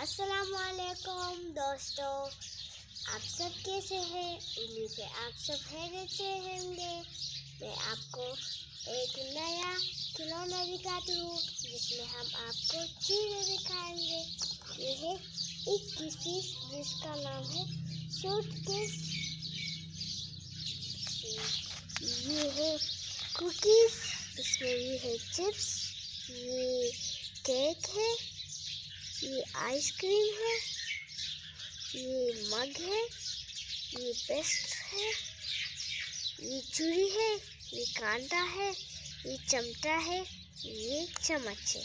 अस्सलामुअलैकुम दोस्तों, आप सब कैसे हैं? उम्मीद है आप सब खैरियत से होंगे। मैं आपको एक नया खिलौना दिखाती हूँ जिसमें हम आपको चीज़ें दिखाएंगे। ये है 21 पीस जिसका नाम है सूटकेस। ये है कुकीज, इसमें ये है चिप्स, ये केक है, ये आइसक्रीम है, ये मग है, ये पेस्ट है, ये चूड़ी है, ये कांटा है, ये चमटा है, ये चम्मच है।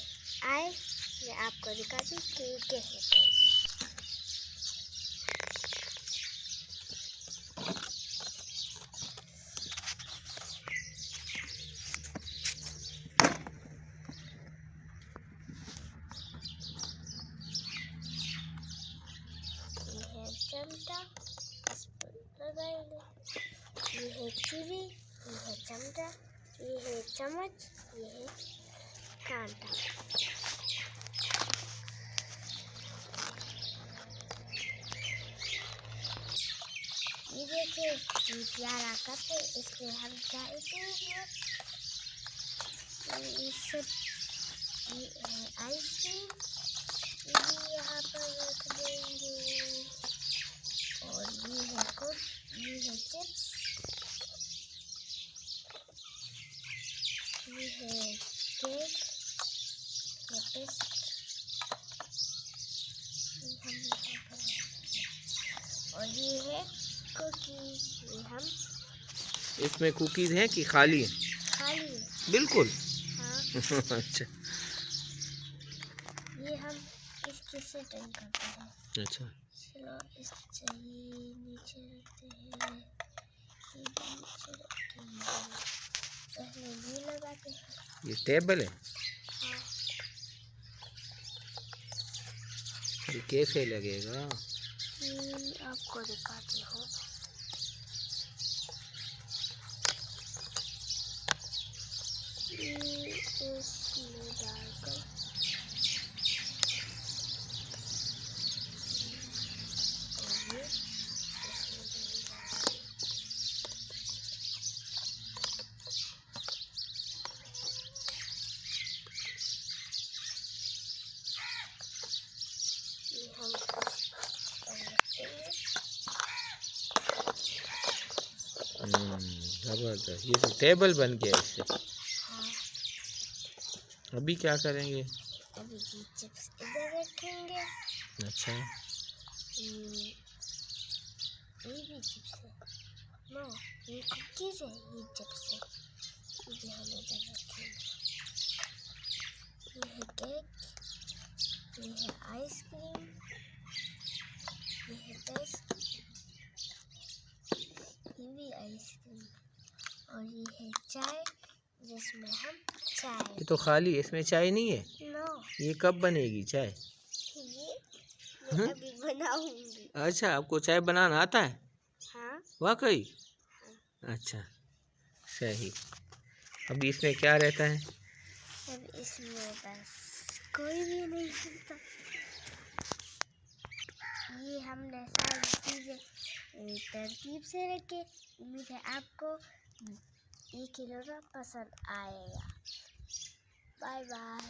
आए मैं आपको दिखाती हूँ कि ये क्या है। ये है चमटा, इस पर लगाएंगे। ये है चूड़ी, ये है चमटा, ये है चम्मच, ये है कांटा। ये देखिए ये प्यारा कप है, इसमें हम चाय पीएंगे। इससे ये है आइसक्रीम, ये यहाँ पर रख देंगे। और ये है ये है चिप्स, ये है केक, ये पेस्ट, और ये है कुकीज। ये हम इसमें कुकीज हैं कि खाली है? खाली है। बिल्कुल। हाँ। अच्छा ये हम इसके सेटिंग करते हैं। अच्छा, चलो इससे नीचे रखते हैं, ये नीचे रखते हैं, पहले ये लगाते हैं। ये टेबल है। हाँ। ये कैसे लगेगा? आपको दिखाती हूँ। इसमें डालकर और ये इसमें डालेंगे। ये हम जबरदस्त, ये तो टेबल बन गया इससे। हाँ। अभी क्या करेंगे? अभी ये चिप्स इधर रखेंगे। अच्छा, ये भी चिप्स है। नो, ये कुकीज है, ये चिप्स है। ये भी हम इधर रखेंगे। ये है केक, ये है आइसक्रीम, ये है पेस्ट, ये भी आइसक्रीम, और ये है चाय जिसमें हम चाय। ये तो खाली है, इसमें चाय नहीं है। नो, ये कब बनेगी चाय? ये मैं अभी बनाऊंगी। अच्छा, आपको चाय बनाना आता है? हाँ। वाकई? अच्छा, सही। अभी इसमें क्या रहता है? अब इसमें बस कोई भी नहीं होता। ये हमने सारी चीज़ें तरतीब से रखे। उम्मीद है आपको ये खिलौना पसंद आएगा। Bye bye.